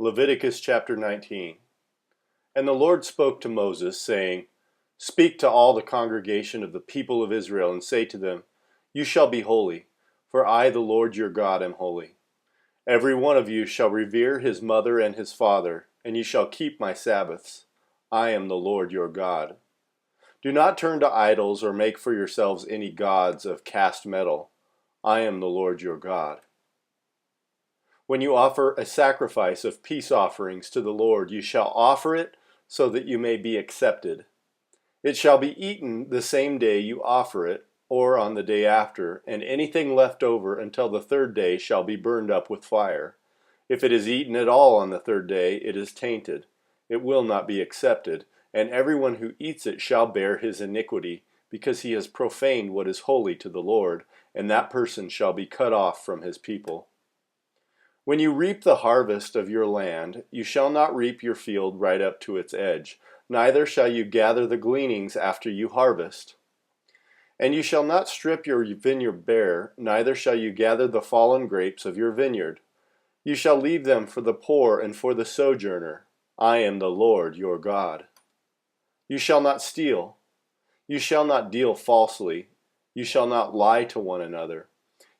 Leviticus chapter 19. And the Lord spoke to Moses, saying, Speak to all the congregation of the people of Israel, and say to them, You shall be holy, for I, the Lord your God, am holy. Every one of you shall revere his mother and his father, and you shall keep my Sabbaths. I am the Lord your God. Do not turn to idols or make for yourselves any gods of cast metal. I am the Lord your God. When you offer a sacrifice of peace offerings to the Lord, you shall offer it so that you may be accepted. It shall be eaten the same day you offer it, or on the day after, and anything left over until the third day shall be burned up with fire. If it is eaten at all on the third day, it is tainted. It will not be accepted, and everyone who eats it shall bear his iniquity, because he has profaned what is holy to the Lord, and that person shall be cut off from his people. When you reap the harvest of your land, you shall not reap your field right up to its edge, neither shall you gather the gleanings after you harvest. And you shall not strip your vineyard bare, neither shall you gather the fallen grapes of your vineyard. You shall leave them for the poor and for the sojourner. I am the Lord your God. You shall not steal. You shall not deal falsely. You shall not lie to one another.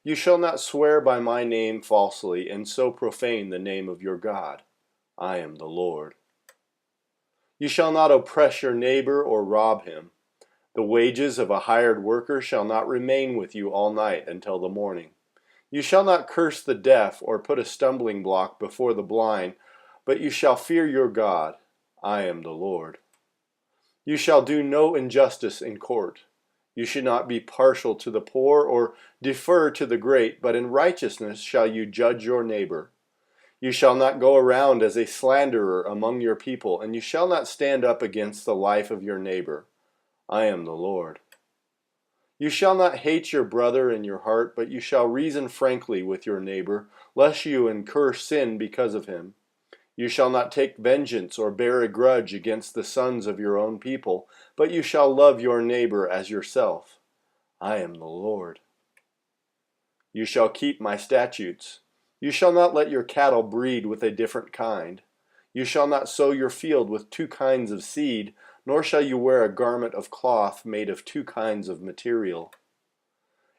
You shall not swear by my name falsely, and so profane the name of your God. I am the Lord. You shall not oppress your neighbor or rob him. The wages of a hired worker shall not remain with you all night until the morning. You shall not curse the deaf or put a stumbling block before the blind, but you shall fear your God. I am the Lord. You shall do no injustice in court. You should not be partial to the poor or defer to the great, but in righteousness shall you judge your neighbor. You shall not go around as a slanderer among your people, and you shall not stand up against the life of your neighbor. I am the Lord. You shall not hate your brother in your heart, but you shall reason frankly with your neighbor, lest you incur sin because of him. You shall not take vengeance or bear a grudge against the sons of your own people, but you shall love your neighbor as yourself. I am the Lord. You shall keep my statutes. You shall not let your cattle breed with a different kind. You shall not sow your field with two kinds of seed, nor shall you wear a garment of cloth made of two kinds of material.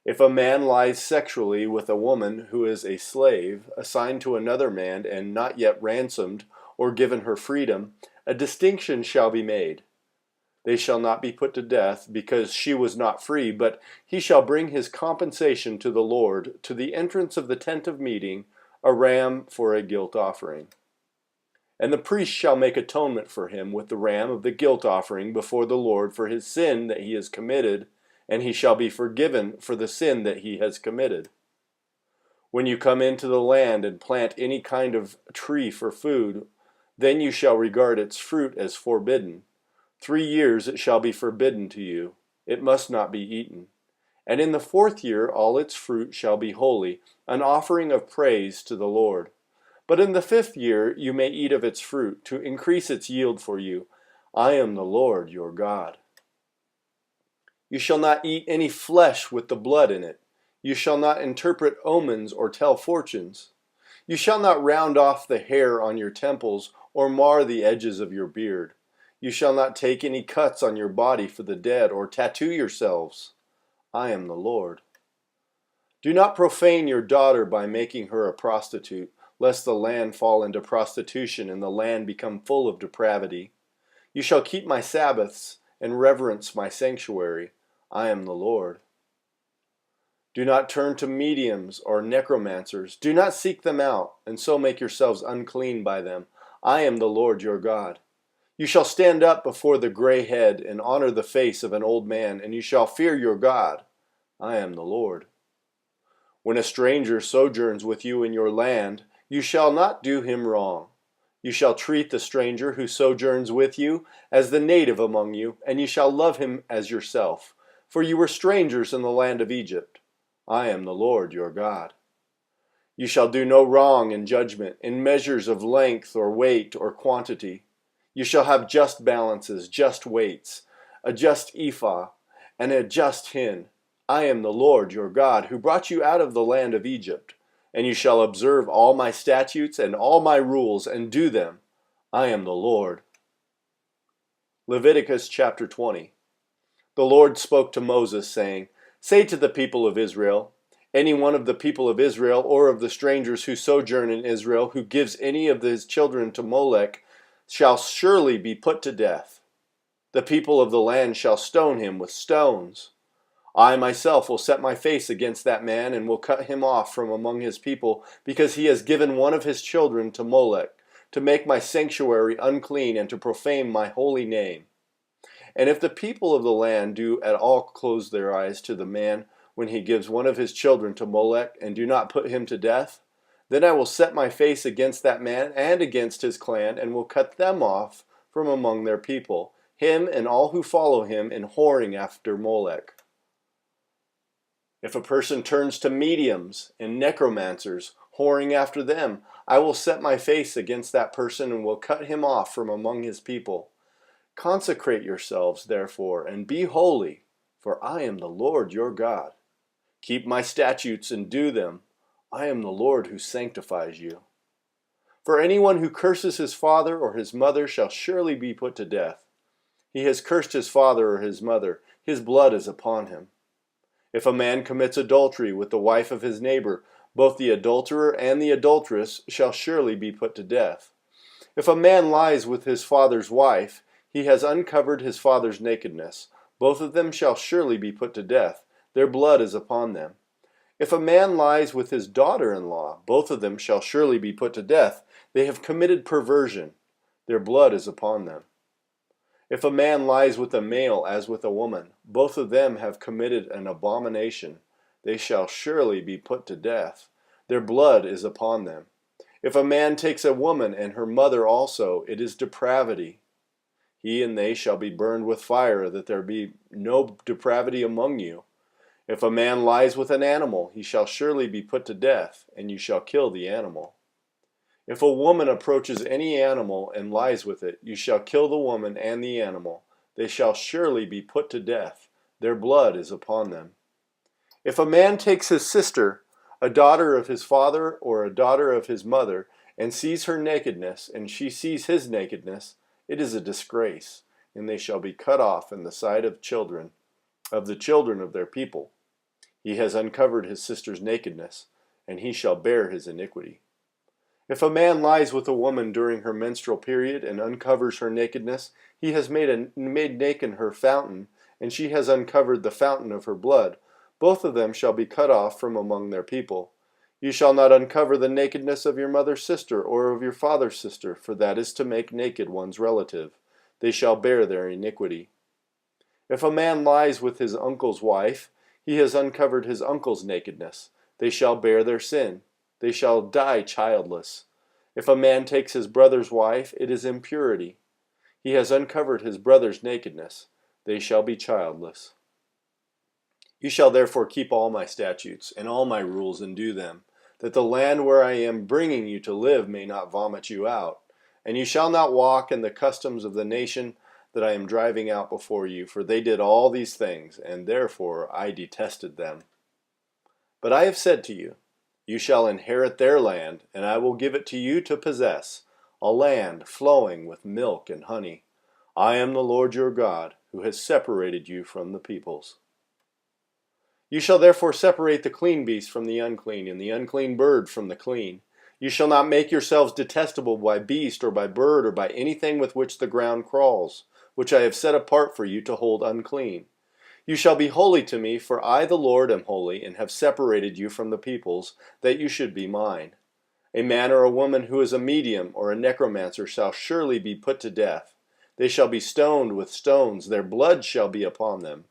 If a man lies sexually with a woman who is a slave, assigned to another man and not yet ransomed or given her freedom, a distinction shall be made. They shall not be put to death because she was not free, but he shall bring his compensation to the Lord to the entrance of the tent of meeting, a ram for a guilt offering. And the priest shall make atonement for him with the ram of the guilt offering before the Lord for his sin that he has committed, and he shall be forgiven for the sin that he has committed. When you come into the land and plant any kind of tree for food, then you shall regard its fruit as forbidden. 3 years it shall be forbidden to you. It must not be eaten. And in the 4th year all its fruit shall be holy, an offering of praise to the Lord. But in the 5th year you may eat of its fruit, to increase its yield for you. I am the Lord your God. You shall not eat any flesh with the blood in it. You shall not interpret omens or tell fortunes. You shall not round off the hair on your temples or mar the edges of your beard. You shall not take any cuts on your body for the dead or tattoo yourselves. I am the Lord. Do not profane your daughter by making her a prostitute, lest the land fall into prostitution and the land become full of depravity. You shall keep my Sabbaths and reverence my sanctuary. I am the Lord. Do not turn to mediums or necromancers. Do not seek them out, and so make yourselves unclean by them. I am the Lord your God. You shall stand up before the gray head and honor the face of an old man, and you shall fear your God. I am the Lord. When a stranger sojourns with you in your land, you shall not do him wrong. You shall treat the stranger who sojourns with you as the native among you, and you shall love him as yourself. For you were strangers in the land of Egypt. I am the Lord your God. You shall do no wrong in judgment, in measures of length or weight or quantity. You shall have just balances, just weights, a just ephah, and a just hin. I am the Lord your God, who brought you out of the land of Egypt. And you shall observe all my statutes and all my rules and do them. I am the Lord. Leviticus chapter 20. The Lord spoke to Moses, saying, Say to the people of Israel, any one of the people of Israel or of the strangers who sojourn in Israel who gives any of his children to Molech shall surely be put to death. The people of the land shall stone him with stones. I myself will set my face against that man and will cut him off from among his people, because he has given one of his children to Molech, to make my sanctuary unclean and to profane my holy name. And if the people of the land do at all close their eyes to the man when he gives one of his children to Molech, and do not put him to death, then I will set my face against that man and against his clan, and will cut them off from among their people, him and all who follow him in whoring after Molech. If a person turns to mediums and necromancers, whoring after them, I will set my face against that person and will cut him off from among his people. Consecrate yourselves, therefore, and be holy, for I am the Lord your God. Keep my statutes and do them. I am the Lord who sanctifies you. For anyone who curses his father or his mother shall surely be put to death. He has cursed his father or his mother. His blood is upon him. If a man commits adultery with the wife of his neighbor, both the adulterer and the adulteress shall surely be put to death. If a man lies with his father's wife, he has uncovered his father's nakedness. Both of them shall surely be put to death. Their blood is upon them. If a man lies with his daughter-in-law, both of them shall surely be put to death. They have committed perversion. Their blood is upon them. If a man lies with a male as with a woman, both of them have committed an abomination. They shall surely be put to death. Their blood is upon them. If a man takes a woman and her mother also, it is depravity. He and they shall be burned with fire, that there be no depravity among you. If a man lies with an animal, he shall surely be put to death, and you shall kill the animal. If a woman approaches any animal and lies with it, you shall kill the woman and the animal. They shall surely be put to death. Their blood is upon them. If a man takes his sister, a daughter of his father or a daughter of his mother, and sees her nakedness, and she sees his nakedness, it is a disgrace, and they shall be cut off in the sight of the children of their people. He has uncovered his sister's nakedness, and he shall bear his iniquity. If a man lies with a woman during her menstrual period and uncovers her nakedness, he has made naked her fountain, and she has uncovered the fountain of her blood. Both of them shall be cut off from among their people. You shall not uncover the nakedness of your mother's sister or of your father's sister, for that is to make naked one's relative. They shall bear their iniquity. If a man lies with his uncle's wife, he has uncovered his uncle's nakedness. They shall bear their sin. They shall die childless. If a man takes his brother's wife, it is impurity. He has uncovered his brother's nakedness. They shall be childless. You shall therefore keep all my statutes and all my rules and do them, that the land where I am bringing you to live may not vomit you out. And you shall not walk in the customs of the nation that I am driving out before you, for they did all these things, and therefore I detested them. But I have said to you, you shall inherit their land, and I will give it to you to possess, a land flowing with milk and honey. I am the Lord your God, who has separated you from the peoples. You shall therefore separate the clean beast from the unclean, and the unclean bird from the clean. You shall not make yourselves detestable by beast or by bird or by anything with which the ground crawls, which I have set apart for you to hold unclean. You shall be holy to me, for I the Lord am holy, and have separated you from the peoples, that you should be mine. A man or a woman who is a medium or a necromancer shall surely be put to death. They shall be stoned with stones, their blood shall be upon them.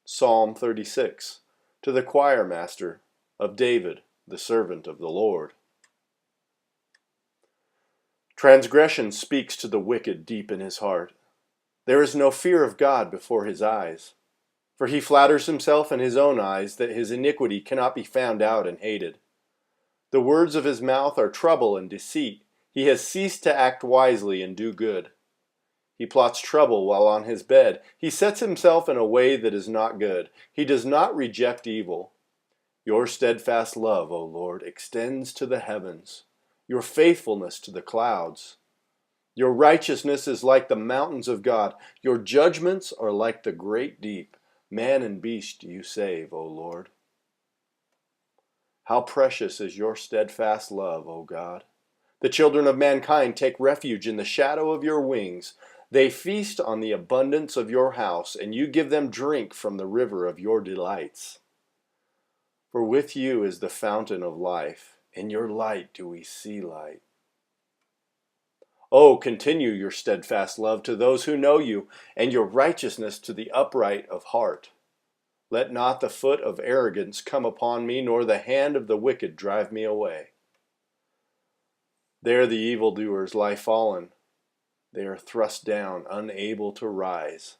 Psalm 36, to the choir master of David, the servant of the Lord. Transgression speaks to the wicked deep in his heart. There is no fear of God before his eyes. For he flatters himself in his own eyes that his iniquity cannot be found out and hated. The words of his mouth are trouble and deceit. He has ceased to act wisely and do good. He plots trouble while on his bed. He sets himself in a way that is not good. He does not reject evil. Your steadfast love, O Lord, extends to the heavens, your faithfulness to the clouds. Your righteousness is like the mountains of God. Your judgments are like the great deep. Man and beast you save, O Lord. How precious is your steadfast love, O God. The children of mankind take refuge in the shadow of your wings. They feast on the abundance of your house, and you give them drink from the river of your delights. For with you is the fountain of life. In your light do we see light. Oh, continue your steadfast love to those who know you, and your righteousness to the upright of heart. Let not the foot of arrogance come upon me, nor the hand of the wicked drive me away. There the evildoers lie fallen. They are thrust down, unable to rise.